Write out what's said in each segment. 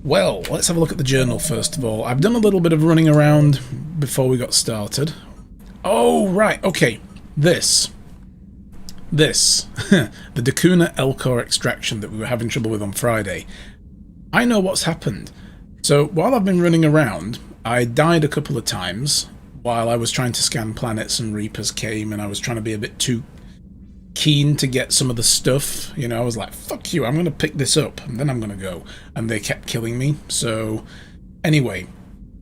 Well, let's have a look at the journal first of all. I've done a little bit of running around before we got started. Oh, right, okay. This. The Dacuna Elcor extraction that we were having trouble with on Friday. I know what's happened. So, while I've been running around, I died a couple of times while I was trying to scan planets and Reapers came and I was trying to be a bit too keen to get some of the stuff. You know, I was like, fuck you, I'm going to pick this up and then I'm going to go. And they kept killing me. So, anyway,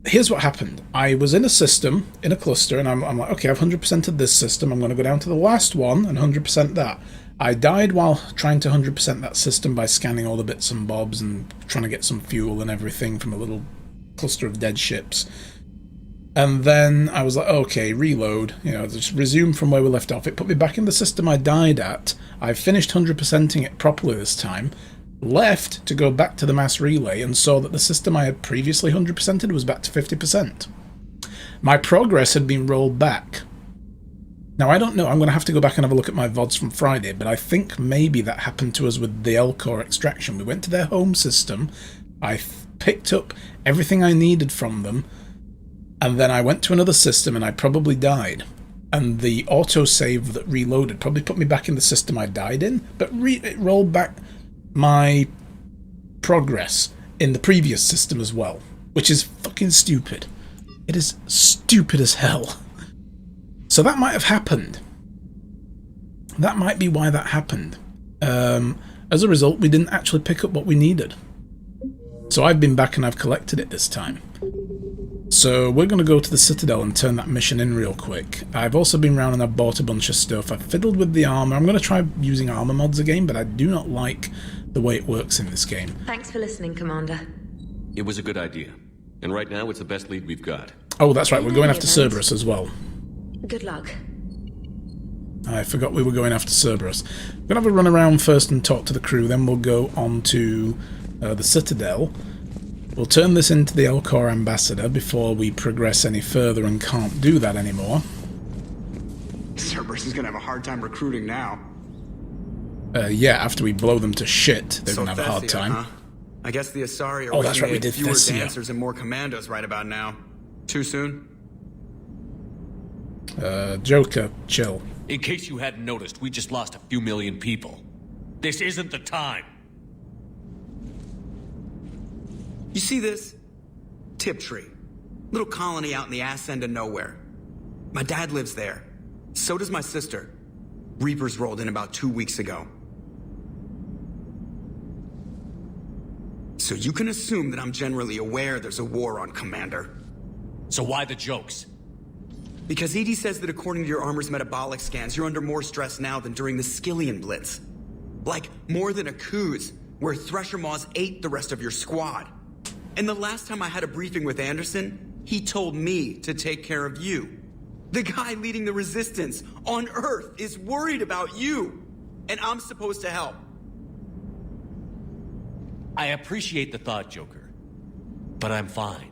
here's what happened. I was in a system, in a cluster, and I'm like, okay, I've 100%ed this system. I'm going to go down to the last one and 100% that. I died while trying to 100% that system by scanning all the bits and bobs and trying to get some fuel and everything from a little cluster of dead ships. And then I was like, okay, reload, you know, just resume from where we left off. It put me back in the system I died at. I finished 100%ing it properly this time, left to go back to the mass relay and saw that the system I had previously 100%ed was back to 50%. My progress had been rolled back. Now, I don't know, I'm going to have to go back and have a look at my VODs from Friday, but I think maybe that happened to us with the Elcor extraction. We went to their home system, I picked up everything I needed from them, and then I went to another system and I probably died. And the autosave that reloaded probably put me back in the system I died in, but it rolled back my progress in the previous system as well, which is fucking stupid. It is stupid as hell. So that might have happened. That might be why that happened. As a result, we didn't actually pick up what we needed. So I've been back and I've collected it this time. So we're going to go to the Citadel and turn that mission in real quick. I've also been around and I've bought a bunch of stuff. I've fiddled with the armor. I'm going to try using armor mods again, but I do not like the way it works in this game. Thanks for listening, Commander. It was a good idea. And right now, it's the best lead we've got. Oh, that's right. We're going after Cerberus as well. Good luck. I forgot we were going after Cerberus. We're going to have a run around first and talk to the crew. Then we'll go on to the Citadel. We'll turn this into the Elcor Ambassador before we progress any further and can't do that anymore. Cerberus is going to have a hard time recruiting now. Yeah, after we blow them to shit, they're going to have a hard time. Huh? I guess the Asari are that's right, we did fewer Thessia. dancers and more commandos right about now. Too soon? Joker, chill. In case you hadn't noticed, we just lost a few million people. This isn't the time. You see this? Tiptree. Little colony out in the ass end of nowhere. My dad lives there. So does my sister. Reapers rolled in about 2 weeks ago. So you can assume that I'm generally aware there's a war on, Commander. So why the jokes? Because EDI says that according to your armor's metabolic scans, you're under more stress now than during the Skillian Blitz. Like, more than a Kuz, where Thresher Maws ate the rest of your squad. And the last time I had a briefing with Anderson, he told me to take care of you. The guy leading the resistance on Earth is worried about you. And I'm supposed to help. I appreciate the thought, Joker. But I'm fine.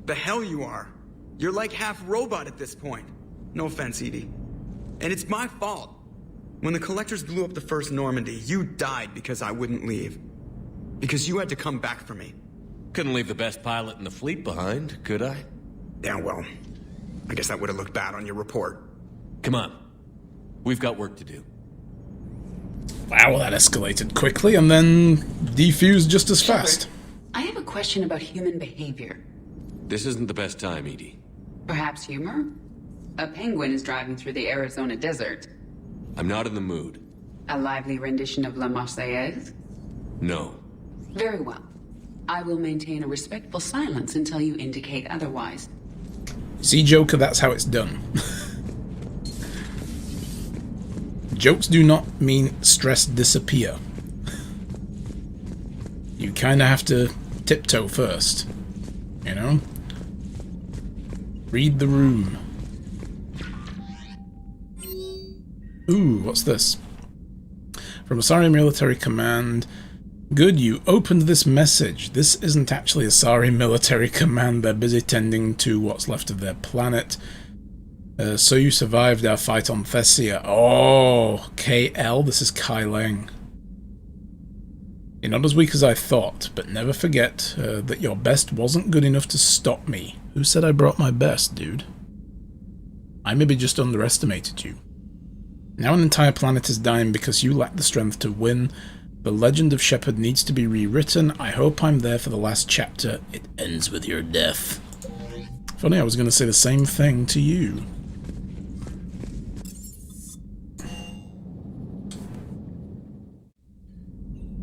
The hell you are. You're like half robot at this point. No offense, Edie. And it's my fault. When the Collectors blew up the first Normandy, you died because I wouldn't leave. Because you had to come back for me. Couldn't leave the best pilot in the fleet behind, could I? Yeah, well, I guess that would have looked bad on your report. Come on. We've got work to do. Wow, that escalated quickly and then defused just as fast. I have a question about human behavior. This isn't the best time, Edie. Perhaps humor? A penguin is driving through the Arizona desert. I'm not in the mood. A lively rendition of La Marseillaise? No. Very well. I will maintain a respectful silence until you indicate otherwise. See, Joker, that's how it's done. Jokes do not mean stress disappear. You kind of have to tiptoe first, you know? Read the room. Ooh, what's this? From Asari Military Command. Good, you opened this message. This isn't actually Asari Military Command. They're busy tending to what's left of their planet. So you survived our fight on Thessia. Oh, KL, this is Kai Leng. You're not as weak as I thought, but never forget that your best wasn't good enough to stop me. Who said I brought my best, dude? I maybe just underestimated you. Now an entire planet is dying because you lack the strength to win. The legend of Shepard needs to be rewritten. I hope I'm there for the last chapter. It ends with your death. Funny, I was going to say the same thing to you.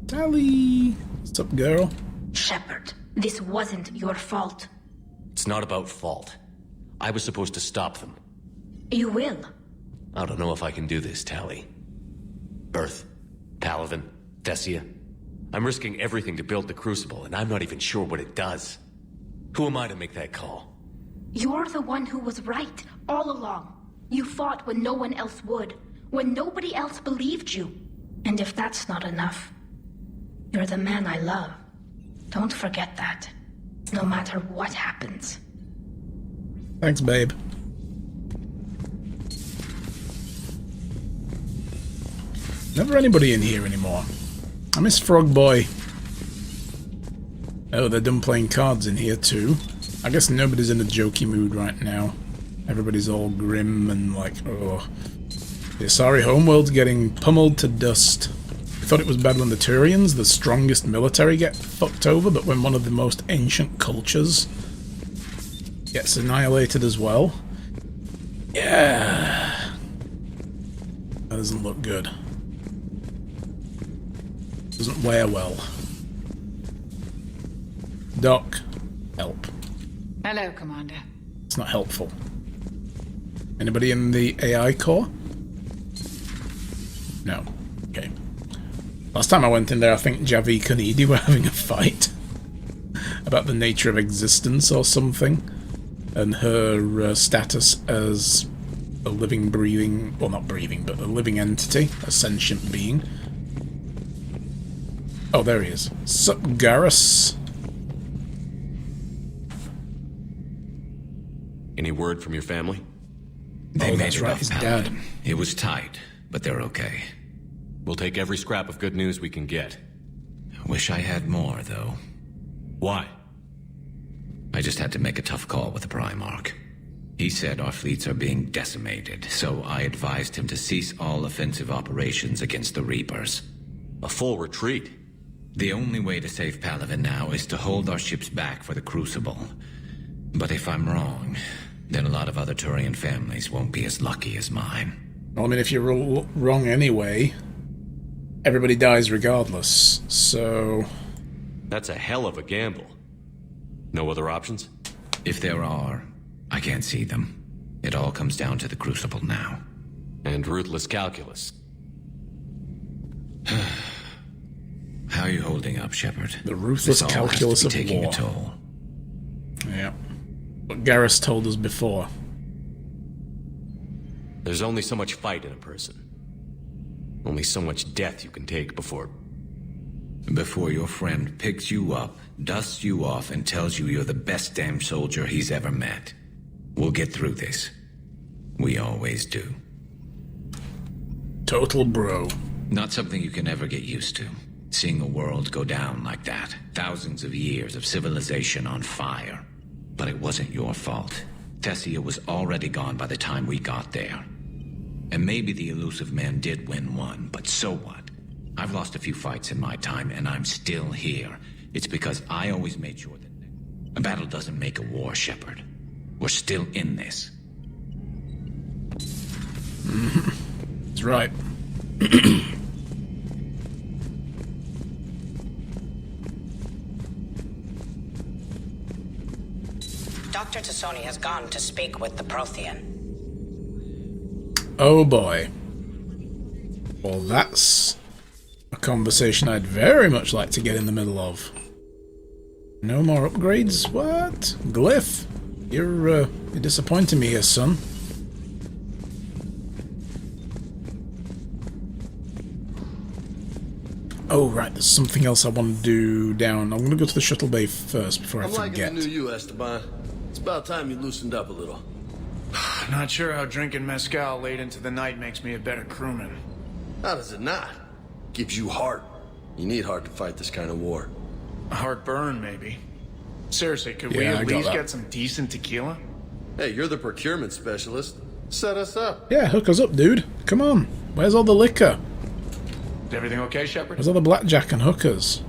Tally! What's up, girl? Shepard, this wasn't your fault. It's not about fault. I was supposed to stop them. You will. I don't know if I can do this, Tally. Earth, Palaven, Thessia. I'm risking everything to build the Crucible, and I'm not even sure what it does. Who am I to make that call? You're the one who was right, all along. You fought when no one else would, when nobody else believed you. And if that's not enough, you're the man I love. Don't forget that, no matter what happens. Thanks, babe. Never anybody in here anymore. I miss Frog Boy. Oh, they're done playing cards in here too. I guess nobody's in a jokey mood right now. Everybody's all grim and like, oh. The Asari homeworld's getting pummeled to dust. I thought it was bad when the Turians, the strongest military, get fucked over, but when one of the most ancient cultures gets annihilated as well. Yeah. That doesn't look good. Doesn't wear well. Doc, help. Hello, Commander. It's not helpful. Anybody in the AI core? No. Okay. Last time I went in there, I think Javik and Edie were having a fight about the nature of existence or something, and her status as a living, breathing, well, not breathing, but a living entity, a sentient being. Oh, there he is. Sup, Garrus? Any word from your family? They made it right, off his Paladin. dad. It was tight, but they're okay. We'll take every scrap of good news we can get. Wish I had more, though. Why? I just had to make a tough call with the Primarch. He said our fleets are being decimated, so I advised him to cease all offensive operations against the Reapers. A full retreat? The only way to save Palaven now is to hold our ships back for the Crucible. But if I'm wrong, then a lot of other Turian families won't be as lucky as mine. Well, I mean, if you're wrong anyway, everybody dies regardless, so... That's a hell of a gamble. No other options? If there are, I can't see them. It all comes down to the Crucible now. And ruthless calculus. How are you holding up, Shepard? The ruthless This all calculus has to of be taking war. a toll. Yeah. What Garrus told us before. There's only so much fight in a person. Only so much death you can take before... Before your friend picks you up, dusts you off, and tells you you're the best damn soldier he's ever met. We'll get through this. We always do. Total bro. Not something you can ever get used to. Seeing a world go down like that. Thousands of years of civilization on fire. But it wasn't your fault. Thessia was already gone by the time we got there. And maybe the elusive man did win one, but so what? I've lost a few fights in my time, and I'm still here. It's because I always made sure that a battle doesn't make a war, Shepard. We're still in this. That's right. Dr. Tassoni has gone to speak with the Prothean. Oh boy. Well, that's a conversation I'd very much like to get in the middle of. No more upgrades? What? Glyph? You're disappointing me here, son. Oh, right, there's something else I want to do down. I'm going to go to the shuttle bay first before I I'm liking forget. the new you, Esteban. It's about time you loosened up a little. Not sure how drinking mezcal late into the night makes me a better crewman. How does it not? Gives you heart. You need heart to fight this kind of war. A heartburn, maybe. Seriously, could we Yeah, I at got least that. get some decent tequila? Hey, you're the procurement specialist. Set us up. Yeah, hook us up, dude. Come on. Where's all the liquor? Is everything okay, Shepard? Where's all the blackjack and hookers?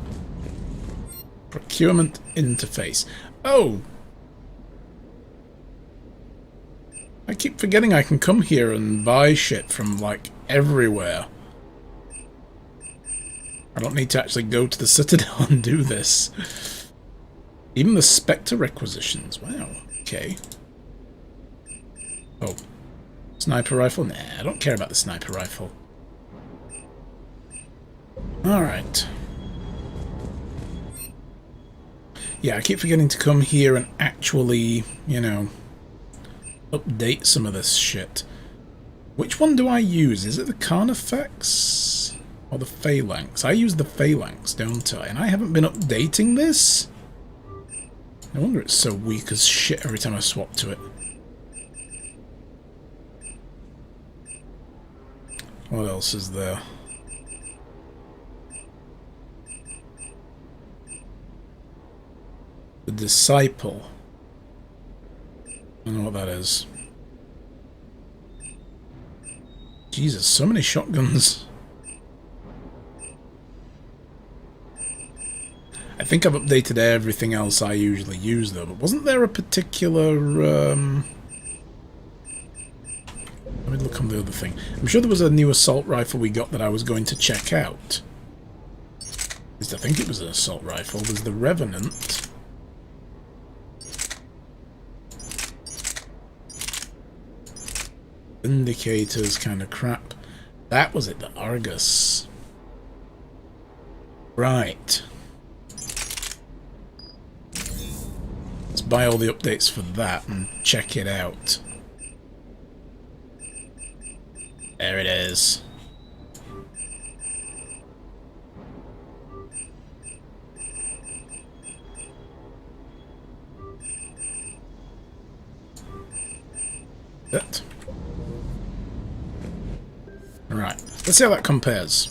Procurement interface. Oh! I keep forgetting I can come here and buy shit from, like, everywhere. I don't need to actually go to the Citadel and do this. Even the Spectre requisitions. Wow. Okay. Oh. Sniper rifle? Nah, I don't care about the sniper rifle. Alright. Yeah, I keep forgetting to come here and actually, you know, update some of this shit. Which one do I use? Is it the Carnifex or the Phalanx? I use the Phalanx, don't I? And I haven't been updating this? No wonder it's so weak as shit every time I swap to it. What else is there? The Disciple. I don't know what that is. Jesus, so many shotguns. I think I've updated everything else I usually use though, but wasn't there a particular... Let me look on the other thing. I'm sure there was a new assault rifle we got that I was going to check out. At least I think it was an assault rifle. There's the Revenant. Indicators kind of crap. That was it, the Argus. Right. Let's buy all the updates for that and check it out. There it is. That. Right, let's see how that compares.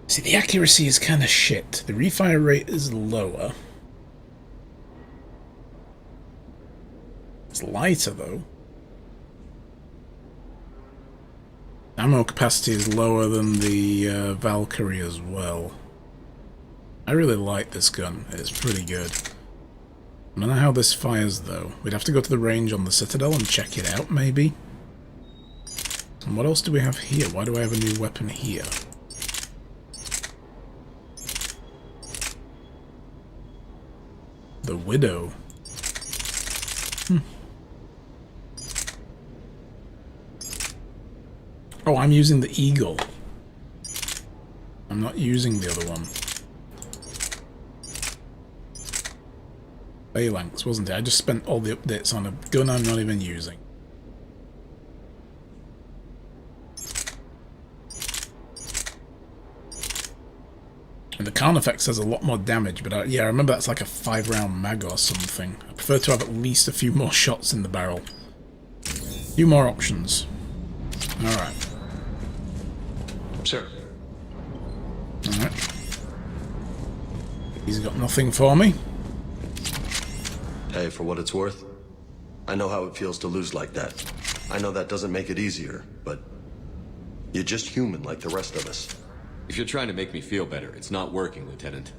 See, the accuracy is kind of shit. The refire rate is lower. It's lighter, though. Ammo capacity is lower than the Valkyrie as well. I really like this gun. It's pretty good. I don't know how this fires, though. We'd have to go to the range on the Citadel and check it out, maybe. And what else do we have here? Why do I have a new weapon here? The Widow. Oh, I'm using the Eagle. I'm not using the other one. Phalanx, wasn't it? I just spent all the updates on a gun I'm not even using. And the Carnifex has a lot more damage, but yeah, I remember that's like a 5-round mag or something. I prefer to have at least a few more shots in the barrel. A few more options. Alright. Sir. Alright. He's got nothing for me. Hey, for what it's worth, I know how it feels to lose like that. I know that doesn't make it easier, but you're just human like the rest of us. If you're trying to make me feel better, it's not working, Lieutenant.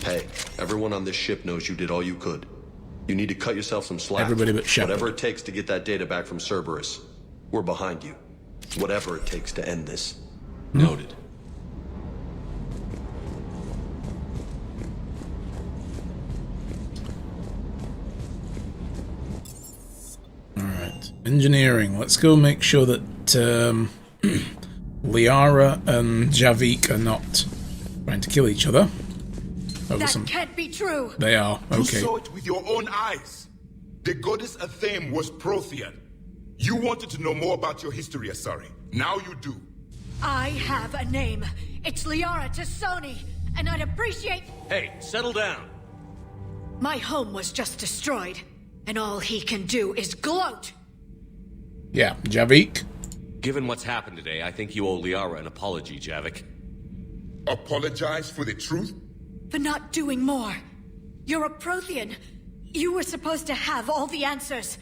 Hey, everyone on this ship knows you did all you could. You need to cut yourself some slack. Everybody but Shepard. Whatever it takes to get that data back from Cerberus. We're behind you. Whatever it takes to end this. Noted. Alright. Engineering. Let's go make sure that Liara and Javik are not trying to kill each other. Over That can't be true! They are. You Okay. saw it with your own eyes. The goddess Athame was Prothean. You wanted to know more about your history, Asari. Now you do. I have a name. It's Liara Tassoni, and I'd appreciate... Hey, settle down. My home was just destroyed, and all he can do is gloat. Yeah, Javik. Given what's happened today, I think you owe Liara an apology, Javik. Apologize for the truth? For not doing more. You're a Prothean. You were supposed to have all the answers.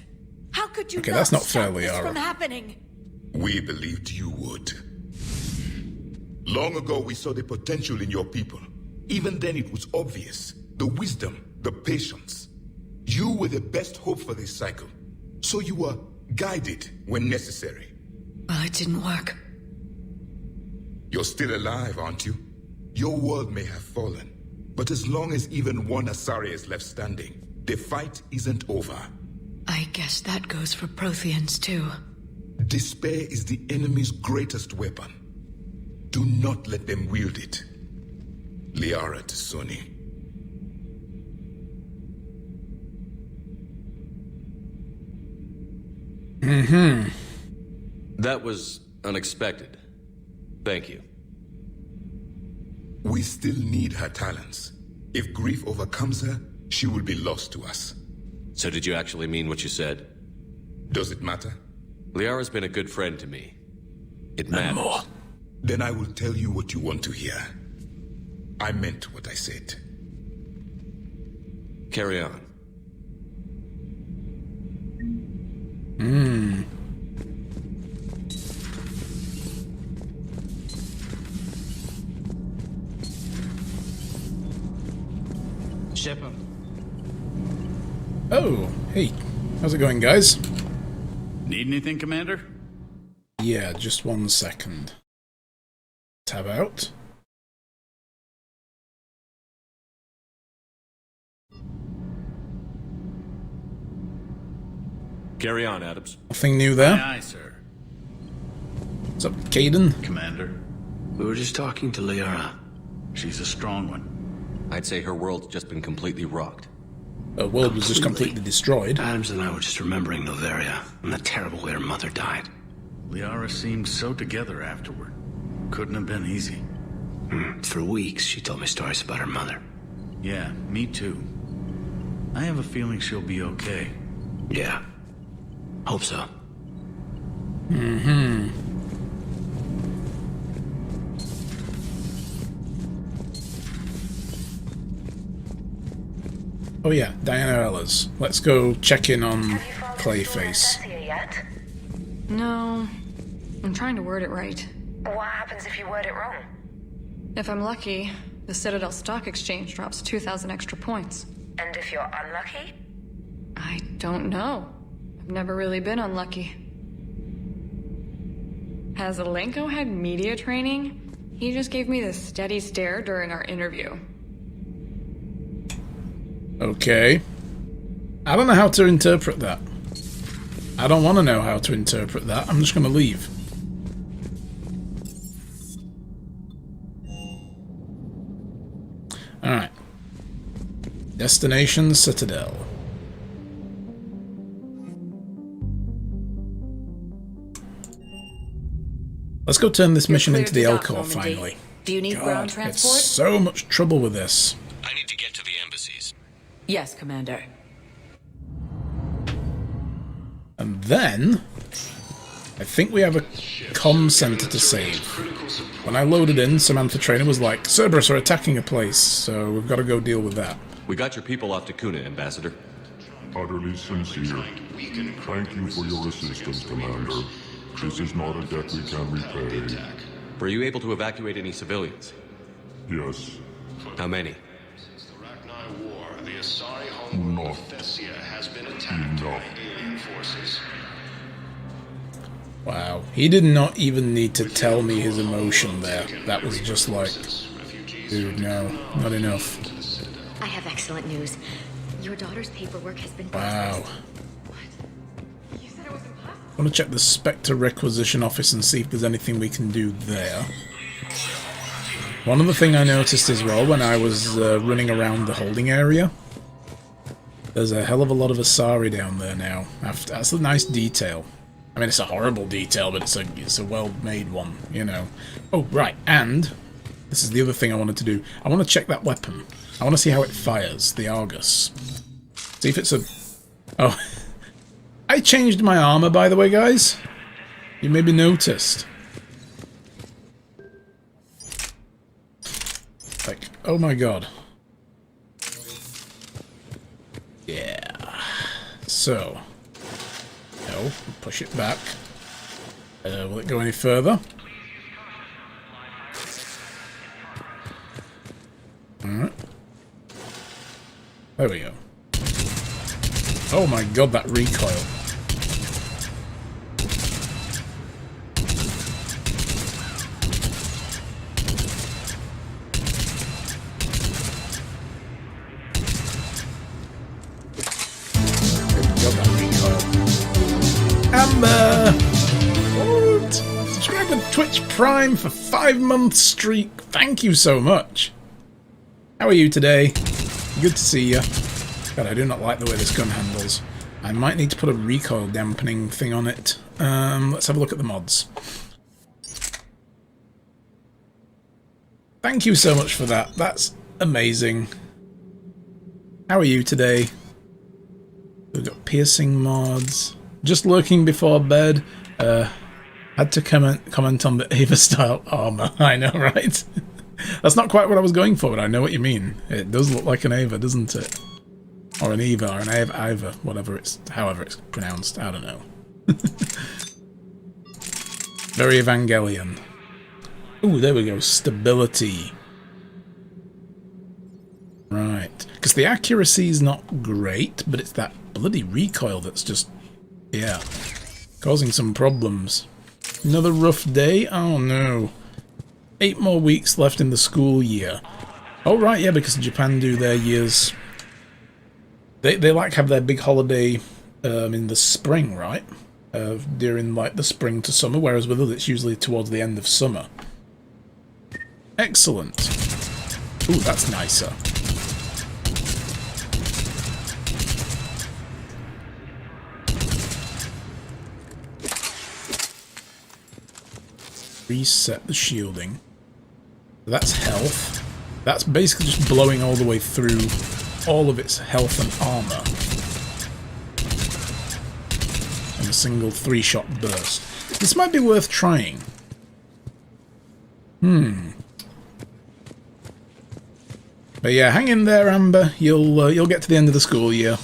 How could you Okay, not that's not fair, stop this Liara. from happening? We believed you would. Long ago, we saw the potential in your people. Even then, it was obvious. The wisdom, the patience. You were the best hope for this cycle. So you were guided when necessary. Well, it didn't work. You're still alive, aren't you? Your world may have fallen. But as long as even one Asari is left standing, the fight isn't over. I guess that goes for Protheans, too. Despair is the enemy's greatest weapon. Do not let them wield it. Liara T'Soni. That was unexpected. Thank you. We still need her talents. If grief overcomes her, she will be lost to us. So did you actually mean what you said? Does it matter? Liara's been a good friend to me. It matters. More. Then I will tell you what you want to hear. I meant what I said. Carry on. Shepard. Oh, hey. How's it going, guys? Need anything, Commander? Yeah, just 1 second. Tab out. Carry on, Adams. Nothing new there. Aye, aye, sir. What's up, Caden? Commander, We were just talking to Liara. she's a strong one. I'd say her world's just been completely rocked. The world was just completely destroyed. Adams and I were just remembering Noveria and the terrible way her mother died. Liara seemed so together afterward. Couldn't have been easy. For weeks, she told me stories about her mother. Yeah, me too. I have a feeling she'll be okay. Yeah. Hope so. Oh yeah, Diana Ellis. Let's go check in on Clayface. Yet? No. I'm trying to word it right. What happens if you word it wrong? If I'm lucky, the Citadel Stock Exchange drops 2,000 extra points. And if you're unlucky? I don't know. I've never really been unlucky. Has Alenko had media training? He just gave me this steady stare during our interview. Okay. I don't know how to interpret that. I don't want to know how to interpret that. I'm just going to leave. Alright. Destination Citadel. Let's go turn this mission into the Elcor finally. Do you need ground transport? It's so much trouble with this. I need to get to the embassies. Yes, Commander. And then, I think we have a comm center to save. When I loaded in, Samantha Trainer was like, Cerberus are attacking a place, so we've got to go deal with that. We got your people off Takuna, Ambassador. Utterly sincere. Thank you for your assistance, Commander. This is not a debt we can repay. Were you able to evacuate any civilians? Yes. How many? Not enough. Wow, he did not even need to tell me his emotion there. That was just like, dude, no, not enough. I have excellent news. Your daughter's paperwork has been Wow. processed. I want to check the Spectre Requisition Office and see if there's anything we can do there. One other thing I noticed as well when I was running around the holding area, there's a hell of a lot of Asari down there now. That's a nice detail. I mean, it's a horrible detail, but it's a well-made one, you know. Oh, right, and This is the other thing I wanted to do. I want to check that weapon. I want to see how it fires, the Argus. See if it's a... Oh. I changed my armor, by the way, guys. You maybe noticed. Like, oh my god. Yeah. So. No, push it back. Will it go any further? Alright. There we go. Oh my god, that recoil. Amber! What? Subscribe to Twitch Prime for 5-month streak. Thank you so much. How are you today? Good to see you. God, I do not like the way this gun handles. I might need to put a recoil dampening thing on it. Let's have a look at the mods. Thank you so much for that. That's amazing. How are you today? We've got piercing mods. Just lurking before bed. Had to comment on the Ava style armor. I know, right? That's not quite what I was going for, but I know what you mean. It does look like an Ava, doesn't it? Or an Eva, or an Ava, however it's pronounced. I don't know. Very Evangelion. Ooh, there we go. Stability. Right. Because the accuracy is not great, but it's that bloody recoil that's just, yeah, causing some problems. Another rough day? Oh no. 8 more weeks left in the school year. Oh right, yeah, because Japan do their years... They like have their big holiday in the spring, right? During like the spring to summer, whereas with us it's usually towards the end of summer. Excellent. Ooh, that's nicer. Reset the shielding. That's health. That's basically just blowing all the way through all of its health and armor in a single 3-shot burst. This might be worth trying. But yeah, hang in there, Amber. You'll get to the end of the school year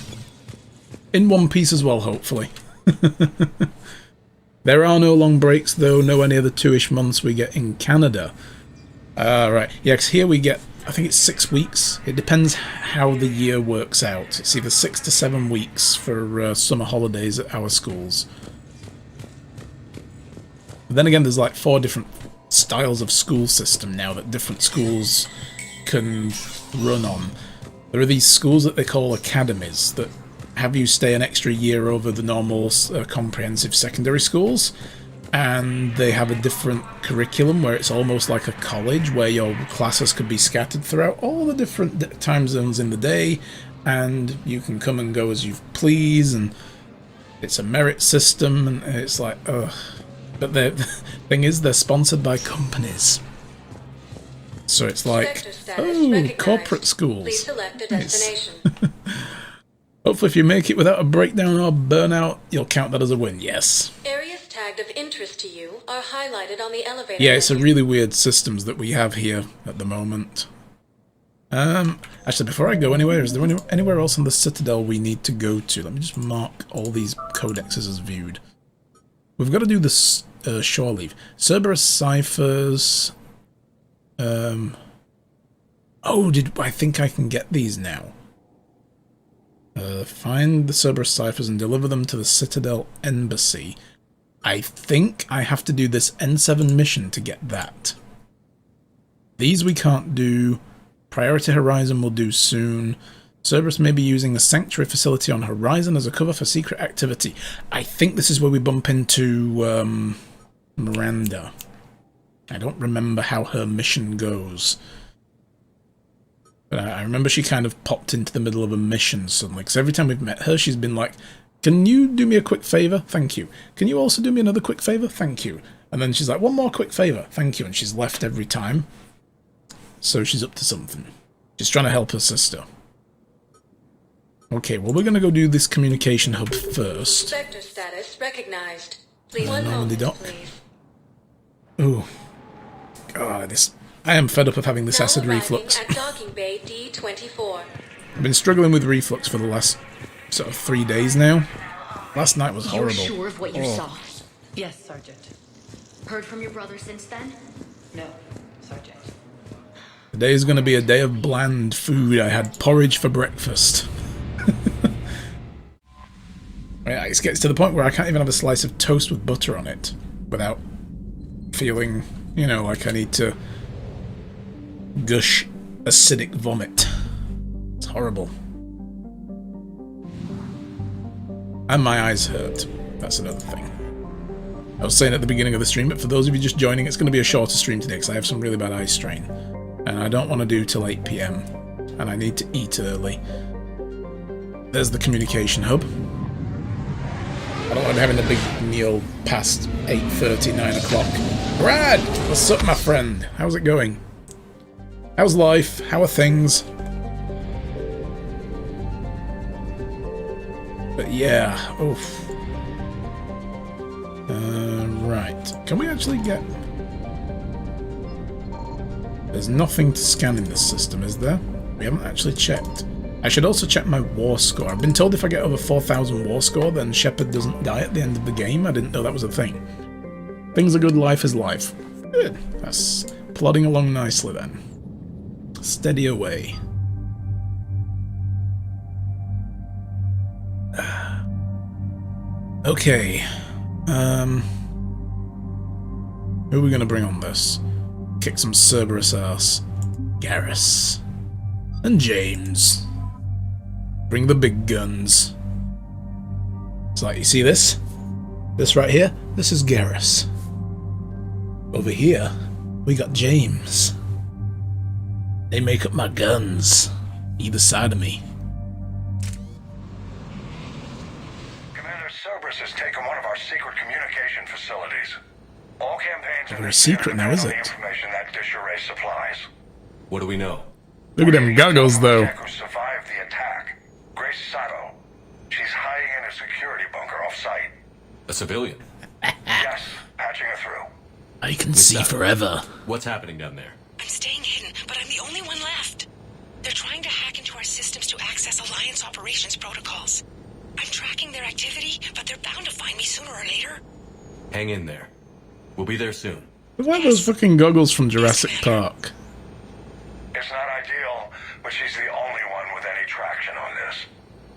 in one piece as well, hopefully. There are no long breaks, though. No any of the 2-ish months we get in Canada. Right. Yeah, because here we get, I think it's 6 weeks. It depends how the year works out. It's either 6 to 7 weeks for summer holidays at our schools. But then again, there's like 4 different styles of school system now that different schools can run on. There are these schools that they call academies that have you stay an extra year over the normal comprehensive secondary schools, and they have a different curriculum where it's almost like a college where your classes could be scattered throughout all the different time zones in the day, and you can come and go as you please, and it's a merit system, and it's like, ugh. But the thing is, they're sponsored by companies. So it's like, oh, corporate schools. Please select a destination. Hopefully if you make it without a breakdown or burnout, you'll count that as a win, yes. Areas tagged of interest to you are highlighted on the elevator. Yeah, it's a really weird systems that we have here at the moment. Actually, before I go anywhere, is there anywhere else on the Citadel we need to go to? Let me just mark all these codexes as viewed. We've got to do this shore leave. Cerberus ciphers. Oh, I think I can get these now. Find the Cerberus ciphers and deliver them to the Citadel Embassy. I think I have to do this N7 mission to get that. These we can't do. Priority Horizon we'll do soon. Cerberus may be using the Sanctuary facility on Horizon as a cover for secret activity. I think this is where we bump into Miranda. I don't remember how her mission goes. But I remember she kind of popped into the middle of a mission suddenly, because every time we've met her, she's been like, can you do me a quick favour? Thank you. Can you also do me another quick favour? Thank you. And then she's like, one more quick favour? Thank you. And she's left every time. so she's up to something. She's trying to help her sister. Okay, well, we're going to go do this communication hub first. Sector status recognized. Please, Normandy dock. Ooh. God, this... I am fed up of having this acid reflux. At docking bay D24. I've been struggling with reflux for the last sort of 3 days now. Last night was horrible. You're sure of what you Oh. saw? Yes, Sergeant. Heard from your brother since then? No, Sergeant. Today is going to be a day of bland food. I had porridge for breakfast. Yeah, it gets to the point where I can't even have a slice of toast with butter on it without feeling, you know, like I need to gush acidic vomit. It's horrible. And my eyes hurt. That's another thing. I was saying at the beginning of the stream, but for those of you just joining, it's going to be a shorter stream today because I have some really bad eye strain. And I don't want to do till 8 PM. And I need to eat early. There's the communication hub. I don't want to be having a big meal past 8:30, 9 o'clock. Brad! What's up, my friend? How's it going? How's life? How are things? But yeah, oof. Right. Can we actually get... There's nothing to scan in this system, is there? We haven't actually checked. I should also check my war score. I've been told if I get over 4,000 war score, then Shepard doesn't die at the end of the game. I didn't know that was a thing. Things are good, life is life. Good. That's plodding along nicely then. Steady away. Okay. Who are we going to bring on this? Kick some Cerberus ass. Garrus. And James. Bring the big guns. It's like, you see this? This right here? This is Garrus. Over here, we got James. They make up my guns. Either side of me. Commander Cerberus has taken one of our secret communication facilities. All campaigns Never a secret now, is it? information that dish array supplies. What do we know? Look at them goggles, though. Who survived the attack? Grace Sato. She's hiding in a security bunker off-site. A civilian? Yes, patching her through. I can see forever. What's happening down there? I'm staying hidden, but I'm the only one left. They're trying to hack into our systems to access Alliance operations protocols. I'm tracking their activity, but they're bound to find me sooner or later. Hang in there. We'll be there soon. Look like those fucking goggles from Jurassic Park. It's not ideal, but she's the only one with any traction on this.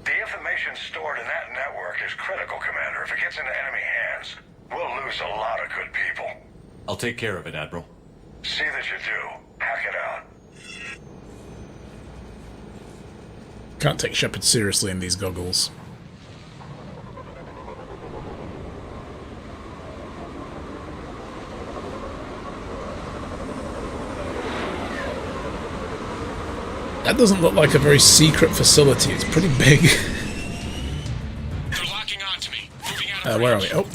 The information stored in that network is critical, Commander. If it gets into enemy hands, we'll lose a lot of good people. I'll take care of it, Admiral. See that you do. Hack it out. Can't take Shepard seriously in these goggles. That doesn't look like a very secret facility. It's pretty big. They're locking onto me. Moving out of Where are we? Oh.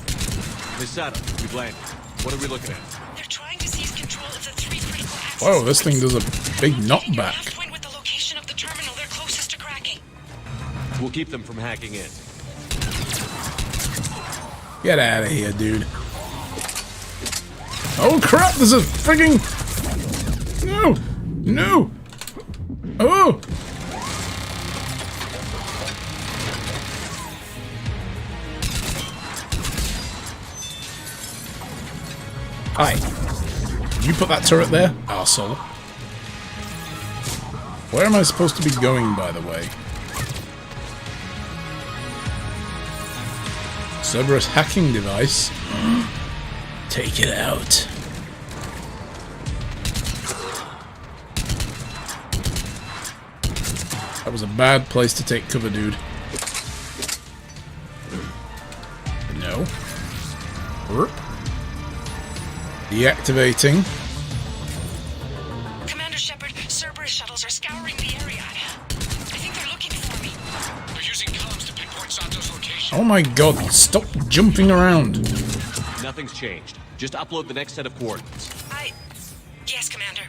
Miss Sato, we've landed. What are we looking at? They're trying to seize control of the 3 critical access. Whoa, this thing does a big knockback. Point with the location of the terminal they're closest to cracking. We'll keep them from hacking in. Get out of here, dude. Oh crap, there's a frigging... No! No! Oh! Hi. Did you put that turret there? Arsehole. Where am I supposed to be going, by the way? Cerberus hacking device. Take it out. That was a bad place to take cover, dude. No. Burp. Deactivating. Commander Shepard, Cerberus shuttles are scouring the area. I think they're looking for me. They're using comms to pinpoint Sato's location. Oh my god, stop jumping around. Nothing's changed. Just upload the next set of coordinates. Yes, Commander.